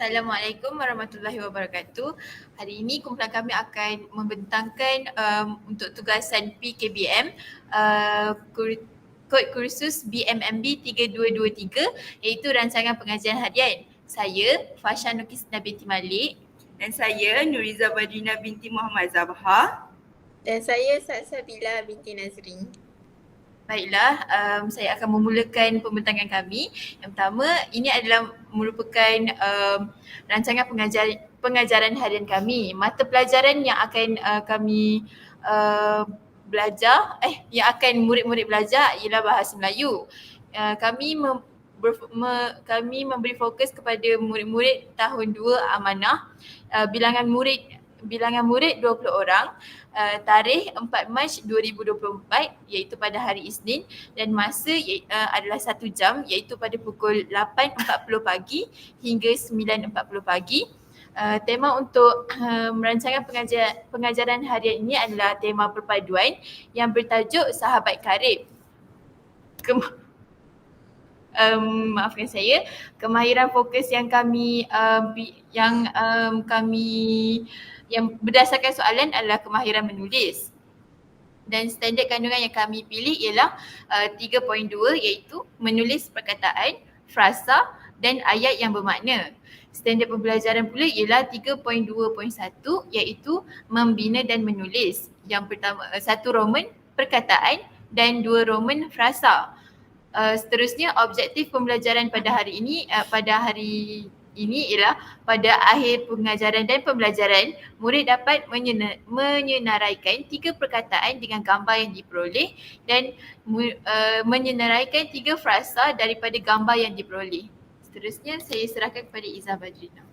Assalamualaikum warahmatullahi wabarakatuh. Hari ini kumpulan kami akan membentangkan untuk tugasan PKBM kod kursus BMMB 3223 iaitu rancangan pengajian harian. Saya Fasha Nukisna binti Malik dan saya Nuriza Badrina binti Muhammad Zabha. Dan saya Sabila binti Nazrin. Baiklah, saya akan memulakan pembentangan kami. Yang pertama, ini adalah merupakan rancangan pengajaran harian kami. Mata pelajaran yang akan kami yang akan murid-murid belajar ialah bahasa Melayu. Kami memberi fokus kepada murid-murid tahun 2 amanah. Bilangan murid 20 orang. Tarikh 4 Mac 2024 iaitu pada hari Isnin dan masa adalah 1 jam iaitu pada pukul 8.40 pagi hingga 9.40 pagi. Tema untuk rancangan pengajaran harian ini adalah tema perpaduan yang bertajuk Sahabat Karib. Maafkan saya, kemahiran fokus yang berdasarkan soalan adalah kemahiran menulis. Dan standard kandungan yang kami pilih ialah 3.2 iaitu menulis perkataan, frasa dan ayat yang bermakna. Standard pembelajaran pula ialah 3.2.1 iaitu membina dan menulis. Yang pertama, 1 Roman perkataan dan 2 Roman frasa. Seterusnya objektif pembelajaran pada hari ini ialah pada akhir pengajaran dan pembelajaran, murid dapat menyenaraikan 3 perkataan dengan gambar yang diperoleh dan menyenaraikan 3 frasa daripada gambar yang diperoleh. Seterusnya saya serahkan kepada Izzah Badrina.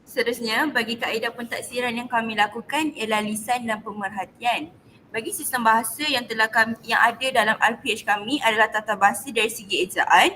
Seterusnya, bagi kaedah pentaksiran yang kami lakukan ialah lisan dan pemerhatian. Bagi sistem bahasa yang ada dalam RPH kami adalah tata bahasa dari segi ejaan.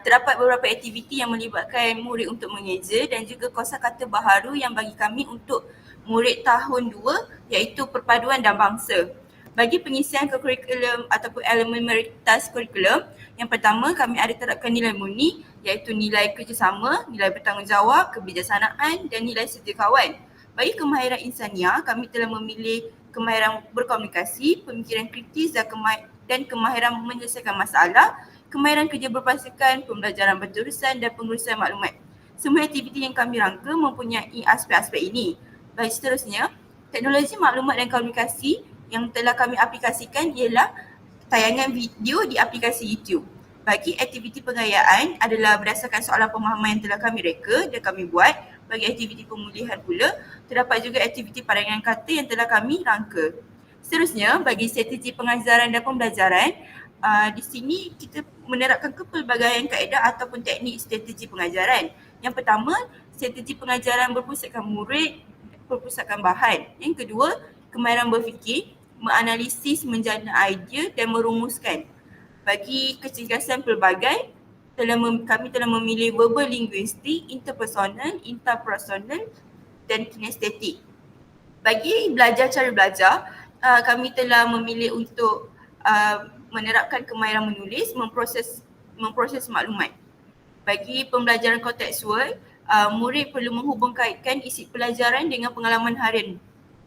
Terdapat beberapa aktiviti yang melibatkan murid untuk mengeja dan juga kosakata baharu yang bagi kami untuk murid tahun 2 iaitu perpaduan dan bangsa. Bagi pengisian ke kurikulum ataupun elemen mayoritas kurikulum, yang pertama kami ada terapkan nilai murni iaitu nilai kerjasama, nilai bertanggungjawab, kebijaksanaan dan nilai setia kawan. Bagi kemahiran insaniah, kami telah memilih kemahiran berkomunikasi, pemikiran kritis dan kemahiran menyelesaikan masalah, kemahiran kerja berpasukan, pembelajaran berterusan dan pengurusan maklumat. Semua aktiviti yang kami rangka mempunyai aspek-aspek ini. Baik, seterusnya, teknologi maklumat dan komunikasi yang telah kami aplikasikan ialah tayangan video di aplikasi YouTube. Bagi aktiviti pengayaan adalah berdasarkan soalan pemahaman yang telah kami reka dan kami buat. Bagi aktiviti pemulihan pula, terdapat juga aktiviti padanan kata yang telah kami rangka. Seterusnya, bagi strategi pengajaran dan pembelajaran, di sini kita menerapkan kepelbagaian kaedah ataupun teknik strategi pengajaran. Yang pertama, strategi pengajaran berpusatkan murid, berpusatkan bahan. Yang kedua, kemahiran berfikir, menganalisis, menjana idea dan merumuskan. Bagi kecergasan pelbagai, kami telah memilih verbal linguistik, interpersonal, interpersonal dan kinestetik. Bagi cara belajar, kami telah memilih untuk menerapkan kemahiran menulis, memproses maklumat. Bagi pembelajaran kontekstual, murid perlu menghubungkaitkan isi pelajaran dengan pengalaman harian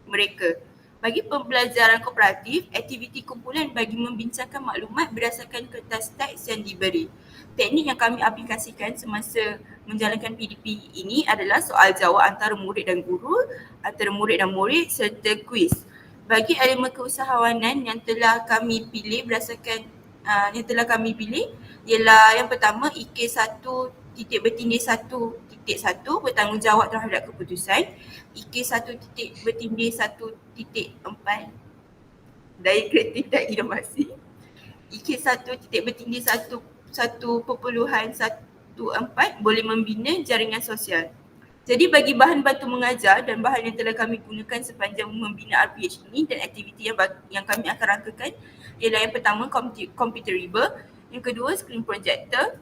mereka. Bagi pembelajaran kooperatif, aktiviti kumpulan bagi membincangkan maklumat berdasarkan kertas teks yang diberi. Teknik yang kami aplikasikan semasa menjalankan PDP ini adalah soal jawab antara murid dan guru, antara murid dan murid serta kuis. Bagi elemen keusahawanan yang telah kami pilih ialah yang pertama IK1 titik bertindih 1.1 bertanggungjawab terhadap keputusan, IK1 titik bertindih 1.4 daya kreatif dan inovasi, IK1 titik bertindih 1.14 boleh membina jaringan sosial. Jadi bagi bahan bantu mengajar dan bahan yang telah kami gunakan sepanjang membina RPH ini dan aktiviti yang kami akan rangkakan ialah yang pertama computer reader, yang kedua screen projector,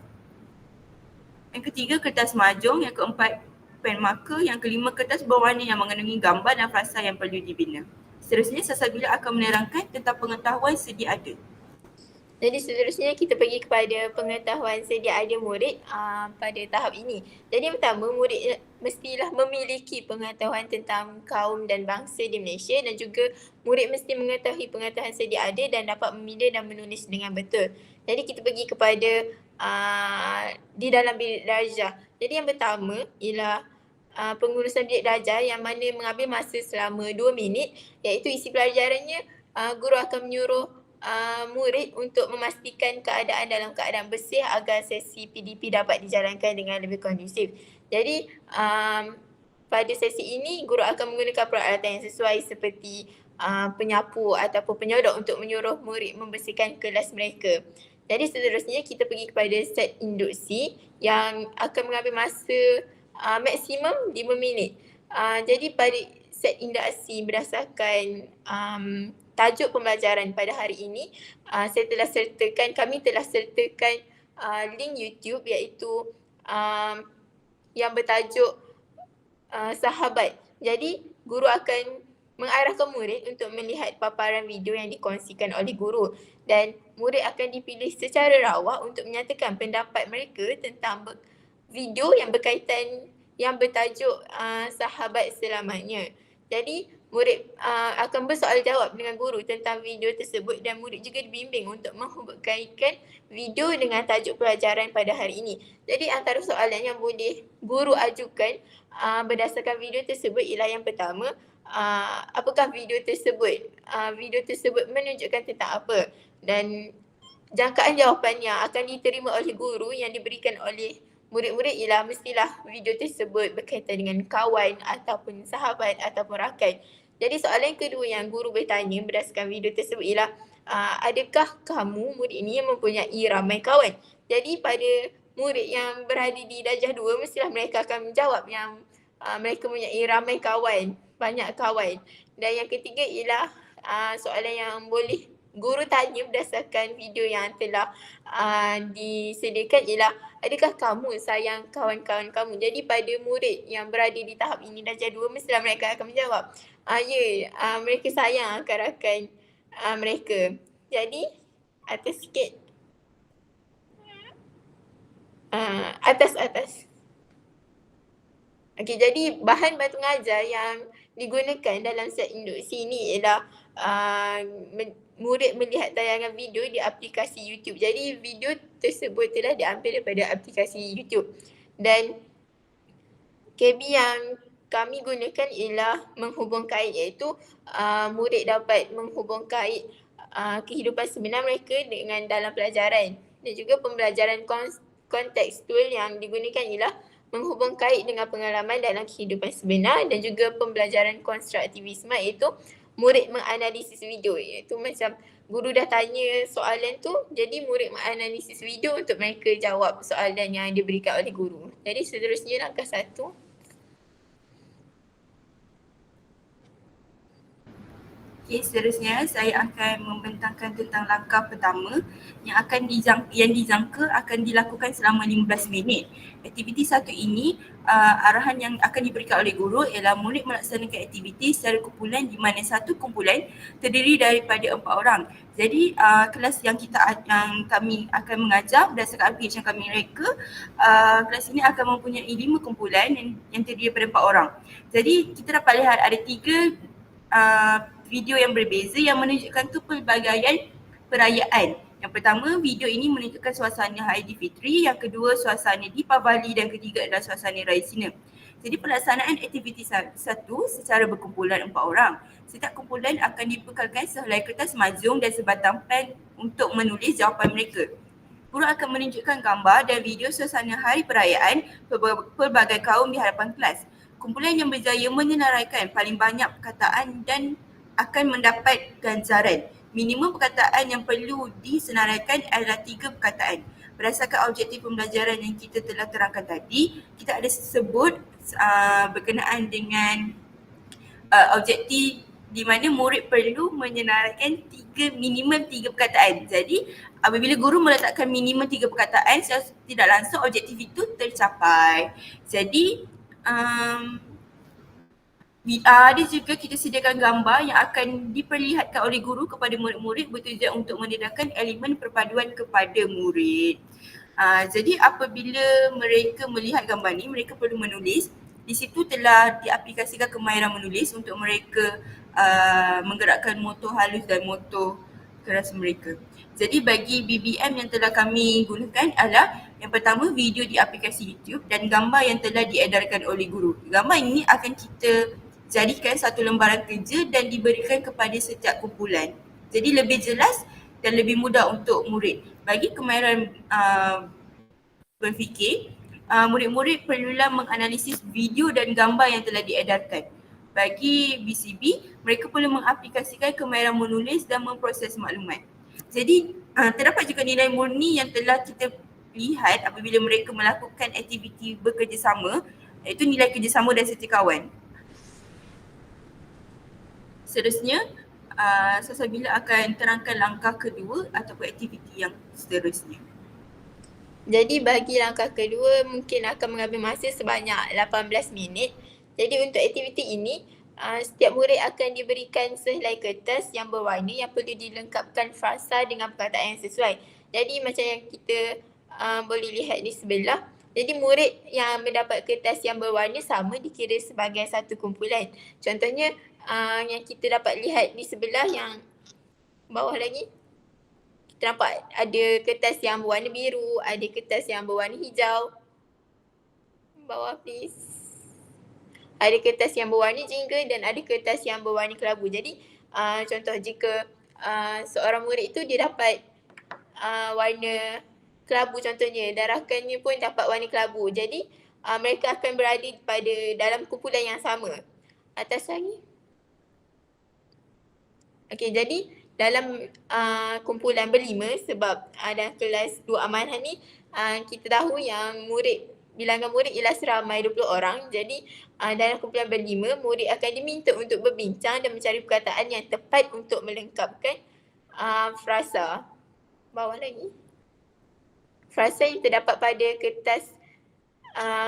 yang ketiga kertas mahjong, yang keempat pen marker, yang kelima kertas berwarna yang mengandungi gambar dan frasa yang perlu dibina. Seterusnya Sabila akan menerangkan tentang pengetahuan sedia ada. Jadi seterusnya kita pergi kepada pengetahuan sedia ada murid pada tahap ini. Jadi yang pertama, murid mestilah memiliki pengetahuan tentang kaum dan bangsa di Malaysia, dan juga murid mesti mengetahui pengetahuan sedia ada dan dapat memilih dan menulis dengan betul. Jadi kita pergi kepada di dalam bilik darjah. Jadi yang pertama ialah pengurusan bilik darjah yang mana mengambil masa selama 2 minit, iaitu isi pelajarannya guru akan menyuruh murid untuk memastikan keadaan dalam keadaan bersih agar sesi PDP dapat dijalankan dengan lebih kondusif. Jadi pada sesi ini guru akan menggunakan peralatan yang sesuai seperti penyapu ataupun penyodok untuk menyuruh murid membersihkan kelas mereka. Jadi seterusnya kita pergi kepada set induksi yang akan mengambil masa maksimum 5 minit. Jadi pada set induksi berdasarkan tajuk pembelajaran pada hari ini, kami telah sertakan link YouTube iaitu yang bertajuk Sahabat. Jadi guru akan mengarahkan murid untuk melihat paparan video yang dikongsikan oleh guru, dan murid akan dipilih secara rawak untuk menyatakan pendapat mereka tentang video yang berkaitan yang bertajuk Sahabat Selamanya. Jadi murid akan bersoal jawab dengan guru tentang video tersebut, dan murid juga dibimbing untuk menghubungkan video dengan tajuk pelajaran pada hari ini. Jadi antara soalan yang boleh guru ajukan berdasarkan video tersebut ialah yang pertama, apakah video tersebut menunjukkan tentang apa, dan jangkaan jawapan yang akan diterima oleh guru yang diberikan oleh murid-murid ialah mestilah video tersebut berkaitan dengan kawan ataupun sahabat ataupun rakan. Jadi soalan kedua yang guru bertanya berdasarkan video tersebut ialah adakah kamu murid ini yang mempunyai ramai kawan? Jadi pada murid yang berada di darjah 2 mestilah mereka akan menjawab yang mereka mempunyai ramai kawan, banyak kawan. Dan yang ketiga ialah soalan yang boleh guru tanya berdasarkan video yang telah disediakan ialah adakah kamu sayang kawan-kawan kamu? Jadi pada murid yang berada di tahap ini darjah 2 mestilah mereka akan menjawab mereka sayang rakan-rakan mereka. Jadi atas sikit, atas. Okey, jadi bahan bantu mengajar yang digunakan dalam set induksi ini ialah murid melihat tayangan video di aplikasi YouTube. Jadi video tersebut telah diambil daripada aplikasi YouTube, dan KB yang kami gunakan ialah menghubung kait, iaitu murid dapat menghubung kait kehidupan sebenar mereka dengan dalam pelajaran, dan juga pembelajaran kontekstual yang digunakan ialah menghubung kait dengan pengalaman dalam kehidupan sebenar, dan juga pembelajaran konstruktivisme iaitu murid menganalisis video, iaitu macam guru dah tanya soalan tu, jadi murid menganalisis video untuk mereka jawab soalan yang diberikan oleh guru. Jadi seterusnya langkah 1. Okay, seterusnya saya akan membentangkan tentang langkah pertama yang dijangka akan dilakukan selama 15 minit. Aktiviti 1 ini, arahan yang akan diberikan oleh guru ialah murid melaksanakan aktiviti secara kumpulan di mana satu kumpulan terdiri daripada 4 orang. Jadi kelas yang kami akan mengajar berdasarkan RPH yang kami reka, kelas ini akan mempunyai 5 kumpulan yang terdiri daripada 4 orang. Jadi kita dapat lihat ada 3 video yang berbeza yang menunjukkan tu pelbagaian perayaan. Yang pertama, video ini menunjukkan suasana Aidilfitri, yang kedua suasana Deepavali, dan ketiga adalah suasana Raya Cina. Jadi pelaksanaan aktiviti 1 secara berkumpulan 4 orang. Setiap kumpulan akan dibekalkan sehelai kertas majung dan sebatang pen untuk menulis jawapan mereka. Guru akan menunjukkan gambar dan video suasana hari perayaan pelbagai kaum di hadapan kelas. Kumpulan yang berjaya menyenaraikan paling banyak perkataan dan akan mendapat ganjaran. Minimum perkataan yang perlu disenaraikan adalah 3 perkataan. Berdasarkan objektif pembelajaran yang kita telah terangkan tadi, kita ada sebut berkenaan dengan objektif di mana murid perlu menyenaraikan minimum 3 perkataan. Jadi apabila guru meletakkan minimum 3 perkataan, tidak langsung objektif itu tercapai. Jadi Ada juga kita sediakan gambar yang akan diperlihatkan oleh guru kepada murid-murid bertujuan untuk mendedahkan elemen perpaduan kepada murid. Jadi apabila mereka melihat gambar ni, mereka perlu menulis. Di situ telah diaplikasikan kemahiran menulis untuk mereka menggerakkan motor halus dan motor keras mereka. Jadi bagi BBM yang telah kami gunakan adalah yang pertama video di aplikasi YouTube dan gambar yang telah diedarkan oleh guru. Gambar ini akan kita jadikan satu lembaran kerja dan diberikan kepada setiap kumpulan. Jadi lebih jelas dan lebih mudah untuk murid. Bagi kemahiran berfikir, murid-murid perlulah menganalisis video dan gambar yang telah diedarkan. Bagi BCB, mereka perlu mengaplikasikan kemahiran menulis dan memproses maklumat. Jadi terdapat juga nilai murni yang telah kita lihat apabila mereka melakukan aktiviti bekerjasama, iaitu nilai kerjasama dan setiakawan. Seterusnya, Salsabila akan terangkan langkah kedua ataupun aktiviti yang seterusnya. Jadi bagi langkah kedua mungkin akan mengambil masa sebanyak 18 minit. Jadi untuk aktiviti ini, setiap murid akan diberikan sehelai kertas yang berwarna yang perlu dilengkapkan frasa dengan perkataan yang sesuai. Jadi macam yang kita boleh lihat di sebelah. Jadi murid yang mendapat kertas yang berwarna sama dikira sebagai satu kumpulan. Contohnya yang kita dapat lihat di sebelah yang bawah lagi. Kita nampak ada kertas yang berwarna biru, ada kertas yang berwarna hijau. Bawah please. Ada kertas yang berwarna jingga dan ada kertas yang berwarna kelabu. Jadi contoh jika seorang murid itu dia dapat warna kelabu contohnya, dan rakannya pun dapat warna kelabu. Jadi mereka akan berada pada dalam kumpulan yang sama. Atas lagi. Okey, jadi dalam kumpulan berlima sebab dalam kelas 2 amanah ni kita tahu yang bilangan murid ialah seramai 20 orang. Jadi dalam kumpulan berlima, murid akan diminta untuk berbincang dan mencari perkataan yang tepat untuk melengkapkan frasa. Bawah lagi. Frasa yang terdapat pada kertas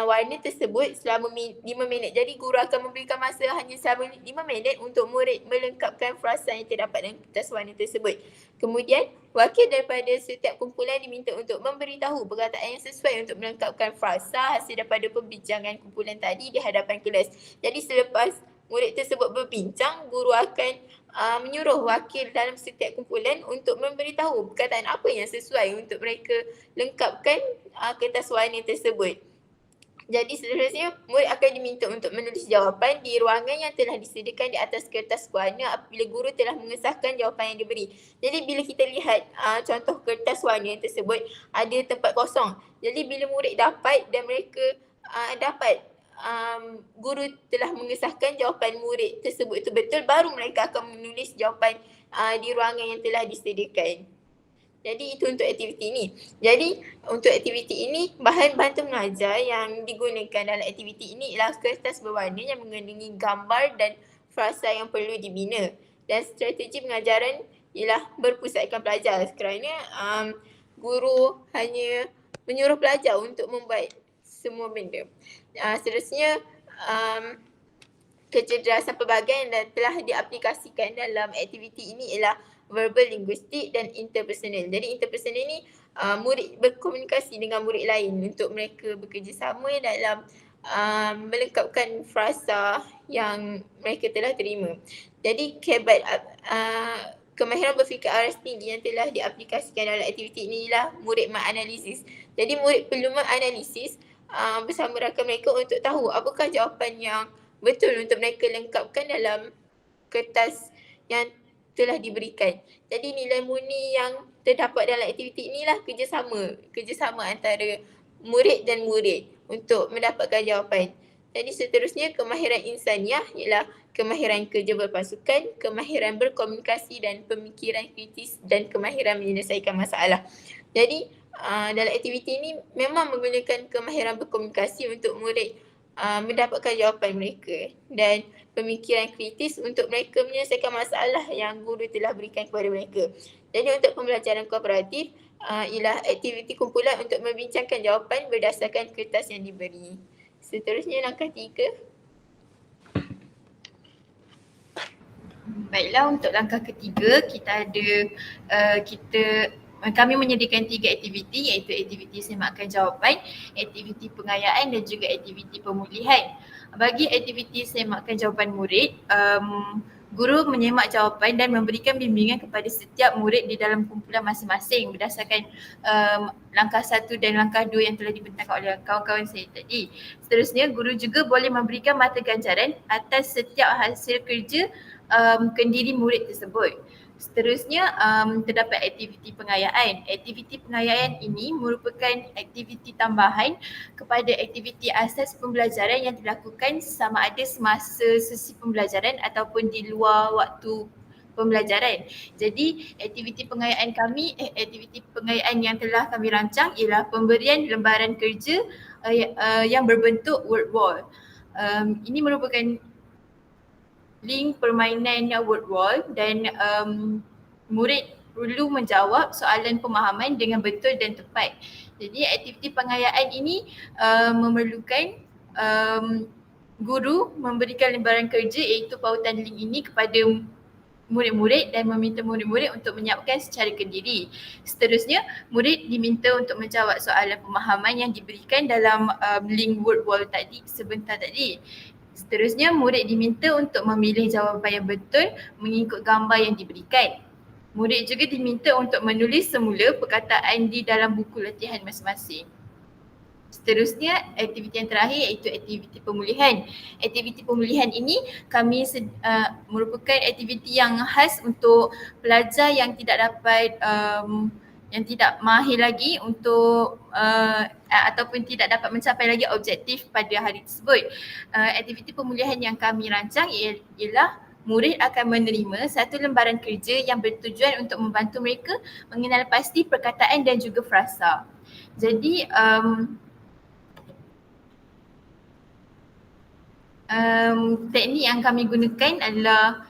warna tersebut selama 5 minit. Jadi guru akan memberikan masa hanya selama 5 minit untuk murid melengkapkan frasa yang terdapat dalam kertas warna tersebut. Kemudian wakil daripada setiap kumpulan diminta untuk memberitahu perkataan yang sesuai untuk melengkapkan frasa hasil daripada perbincangan kumpulan tadi di hadapan kelas. Jadi selepas murid tersebut berbincang, guru akan menyuruh wakil dalam setiap kumpulan untuk memberitahu perkataan apa yang sesuai untuk mereka lengkapkan kertas warna tersebut. Jadi seterusnya, murid akan diminta untuk menulis jawapan di ruangan yang telah disediakan di atas kertas warna apabila guru telah mengesahkan jawapan yang diberi. Jadi bila kita lihat contoh kertas warna tersebut, ada tempat kosong. Jadi bila murid dapat dan mereka dapat guru telah mengesahkan jawapan murid tersebut itu betul, baru mereka akan menulis jawapan di ruangan yang telah disediakan. Jadi itu untuk aktiviti ini. Jadi untuk aktiviti ini, bahan bantu mengajar yang digunakan dalam aktiviti ini ialah kertas berwarna yang mengandungi gambar dan frasa yang perlu dibina. Dan strategi pengajaran ialah berpusatkan pelajar kerana guru hanya menyuruh pelajar untuk membuat semua benda. Seterusnya, kecerdasan pelbagai yang telah diaplikasikan dalam aktiviti ini ialah verbal, linguistik dan interpersonal. Jadi interpersonal ni murid berkomunikasi dengan murid lain untuk mereka bekerjasama dalam melengkapkan frasa yang mereka telah terima. Jadi kemahiran berfikir aras tinggi yang telah diaplikasikan dalam aktiviti ini ialah murid menganalisis. Jadi murid perlu menganalisis bersama rakan mereka untuk tahu apakah jawapan yang betul untuk mereka lengkapkan dalam kertas yang telah diberikan. Jadi nilai murni yang terdapat dalam aktiviti inilah kerjasama antara murid dan murid untuk mendapatkan jawapan. Jadi seterusnya, kemahiran insaniah ialah kemahiran kerja berpasukan, kemahiran berkomunikasi dan pemikiran kritis dan kemahiran menyelesaikan masalah. Jadi dalam aktiviti ini memang menggunakan kemahiran berkomunikasi untuk murid mendapatkan jawapan mereka dan pemikiran kritis untuk mereka menyelesaikan masalah yang guru telah berikan kepada mereka. Jadi untuk pembelajaran kooperatif ialah aktiviti kumpulan untuk membincangkan jawapan berdasarkan kertas yang diberi. Seterusnya langkah 3. Baiklah, untuk langkah ketiga kami menyediakan 3 aktiviti, iaitu aktiviti semakkan jawapan, aktiviti pengayaan dan juga aktiviti pemulihan. Bagi aktiviti semakkan jawapan murid, guru menyemak jawapan dan memberikan bimbingan kepada setiap murid di dalam kumpulan masing-masing berdasarkan langkah 1 dan langkah 2 yang telah dibentangkan oleh kawan-kawan saya tadi. Seterusnya, guru juga boleh memberikan mata ganjaran atas setiap hasil kerja kendiri murid tersebut. Seterusnya, terdapat aktiviti pengayaan. Aktiviti pengayaan ini merupakan aktiviti tambahan kepada aktiviti asas pembelajaran yang dilakukan sama ada semasa sesi pembelajaran ataupun di luar waktu pembelajaran. Jadi aktiviti pengayaan yang telah kami rancang ialah pemberian lembaran kerja yang berbentuk word wall. Ini merupakan link permainan word wall dan murid perlu menjawab soalan pemahaman dengan betul dan tepat. Jadi aktiviti pengayaan ini memerlukan guru memberikan lembaran kerja iaitu pautan link ini kepada murid-murid dan meminta murid-murid untuk menyiapkan secara kendiri. Seterusnya, murid diminta untuk menjawab soalan pemahaman yang diberikan dalam link word wall tadi sebentar tadi. Seterusnya, murid diminta untuk memilih jawapan yang betul mengikut gambar yang diberikan. Murid juga diminta untuk menulis semula perkataan di dalam buku latihan masing-masing. Seterusnya, aktiviti yang terakhir iaitu aktiviti pemulihan. Aktiviti pemulihan ini merupakan aktiviti yang khas untuk pelajar yang tidak dapat yang tidak mahir lagi untuk ataupun tidak dapat mencapai lagi objektif pada hari tersebut. Aktiviti pemulihan yang kami rancang ialah murid akan menerima satu lembaran kerja yang bertujuan untuk membantu mereka mengenal pasti perkataan dan juga frasa. Jadi teknik yang kami gunakan adalah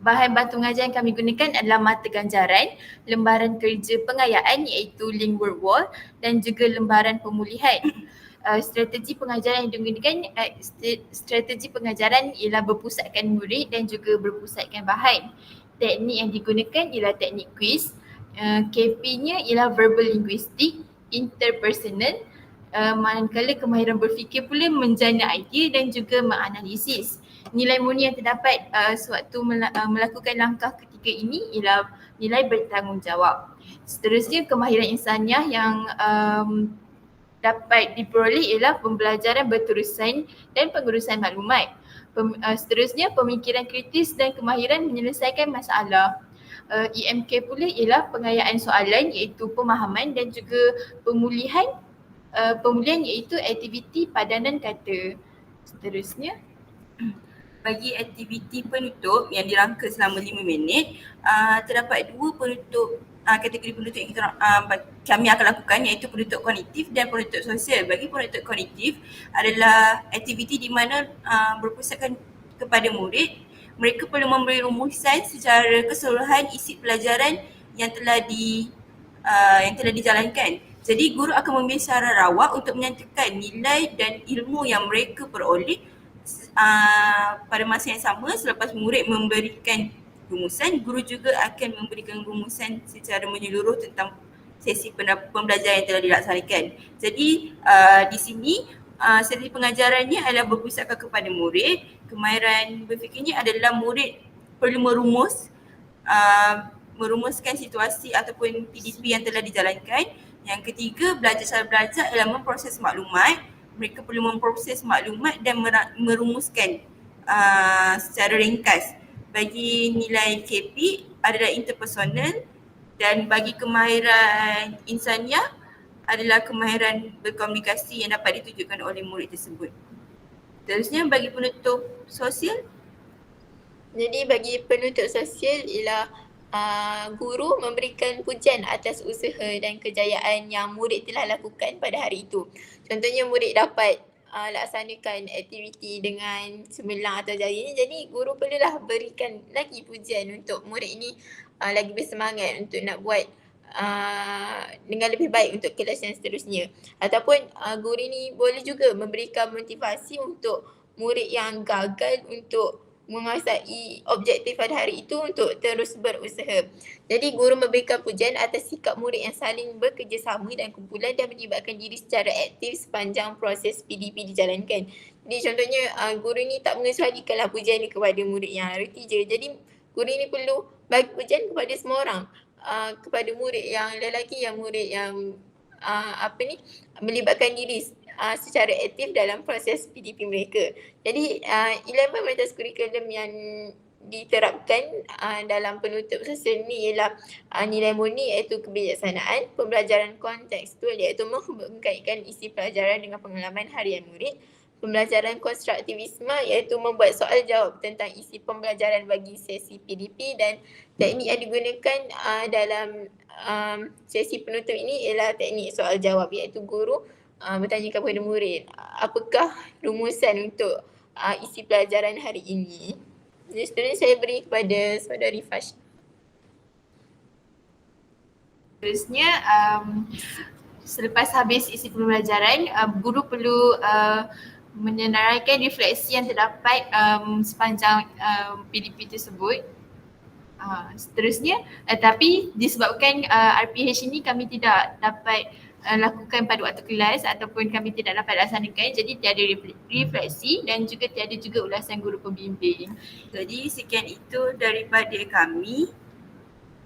bahan bantu mengajar yang kami gunakan adalah mata ganjaran, lembaran kerja pengayaan iaitu link word wall dan juga lembaran pemulihan. Strategi pengajaran yang digunakan ialah berpusatkan murid dan juga berpusatkan bahan. Teknik yang digunakan ialah teknik quiz. KP-nya ialah verbal linguistik, interpersonal, manakala kemahiran berfikir pula menjana idea dan juga menganalisis. Nilai murni yang terdapat sewaktu melakukan langkah ketiga ini ialah nilai bertanggungjawab. Seterusnya, kemahiran insaniah yang dapat diperoleh ialah pembelajaran berterusan dan pengurusan maklumat. Seterusnya, pemikiran kritis dan kemahiran menyelesaikan masalah. EMK pula ialah pengayaan soalan iaitu pemahaman dan juga pemulihan iaitu aktiviti padanan kata. Seterusnya, bagi aktiviti penutup yang dirangka selama 5 minit, terdapat 2 penutup kategori penutup yang kami akan lakukan, iaitu penutup kognitif dan penutup sosial. Bagi penutup kognitif adalah aktiviti di mana berpusatkan kepada murid, mereka perlu memberi rumusan secara keseluruhan isi pelajaran yang telah dijalankan. Jadi guru akan memilih secara rawak untuk menyatakan nilai dan ilmu yang mereka peroleh pada masa yang sama. Selepas murid memberikan rumusan, guru juga akan memberikan rumusan secara menyeluruh tentang sesi pembelajaran yang telah dilaksanakan. Jadi di sini strategi pengajarannya adalah berpusatkan kepada murid. Kemahiran berfikirnya adalah murid perlu merumuskan situasi ataupun PDP yang telah dijalankan. Yang ketiga, belajar cara belajar adalah memproses maklumat. Mereka perlu memproses maklumat dan merumuskan secara ringkas. Bagi nilai KP adalah interpersonal dan bagi kemahiran insaniah adalah kemahiran berkomunikasi yang dapat ditujukan oleh murid tersebut. Seterusnya, bagi penutup sosial. Jadi bagi penutup sosial ialah guru memberikan pujian atas usaha dan kejayaan yang murid telah lakukan pada hari itu. Contohnya murid dapat laksanakan aktiviti dengan cemerlang atau jari ni, jadi guru perlulah berikan lagi pujian untuk murid ini lagi bersemangat untuk nak buat dengan lebih baik untuk kelas yang seterusnya. Ataupun guru ini boleh juga memberikan motivasi untuk murid yang gagal untuk menguasai objektif pada hari itu untuk terus berusaha. Jadi guru memberikan pujian atas sikap murid yang saling bekerjasama dan kumpulan dan melibatkan diri secara aktif sepanjang proses PDP dijalankan. Jadi contohnya guru ni tak mengecualikanlah pujian ni kepada murid yang reti je. Jadi guru ni perlu bagi pujian kepada semua orang. Kepada murid yang lelaki, yang murid yang melibatkan diri secara aktif dalam proses PDP mereka. Jadi 11 metode kurikulum yang diterapkan dalam penutup sosial ni ialah nilai murni iaitu kebijaksanaan, pembelajaran kontekstual iaitu mengkaitkan isi pelajaran dengan pengalaman harian murid, pembelajaran konstruktivisme iaitu membuat soal jawab tentang isi pembelajaran bagi sesi PDP, dan teknik yang digunakan dalam sesi penutup ini ialah teknik soal jawab iaitu guru bertanya kepada murid apakah rumusan untuk isi pelajaran hari ini. Jadi seterusnya saya beri kepada saudari Fash. Seterusnya selepas habis isi pembelajaran, guru perlu menyenaraikan refleksi yang terdapat sepanjang PDP tersebut. Seterusnya, tapi disebabkan RPH ini kami tidak dapat lakukan pada waktu kelas ataupun kami tidak dapat laksanakan, jadi tiada refleksi dan juga tiada juga ulasan guru pembimbing. Jadi sekian itu daripada kami.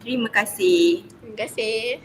Terima kasih. Terima kasih.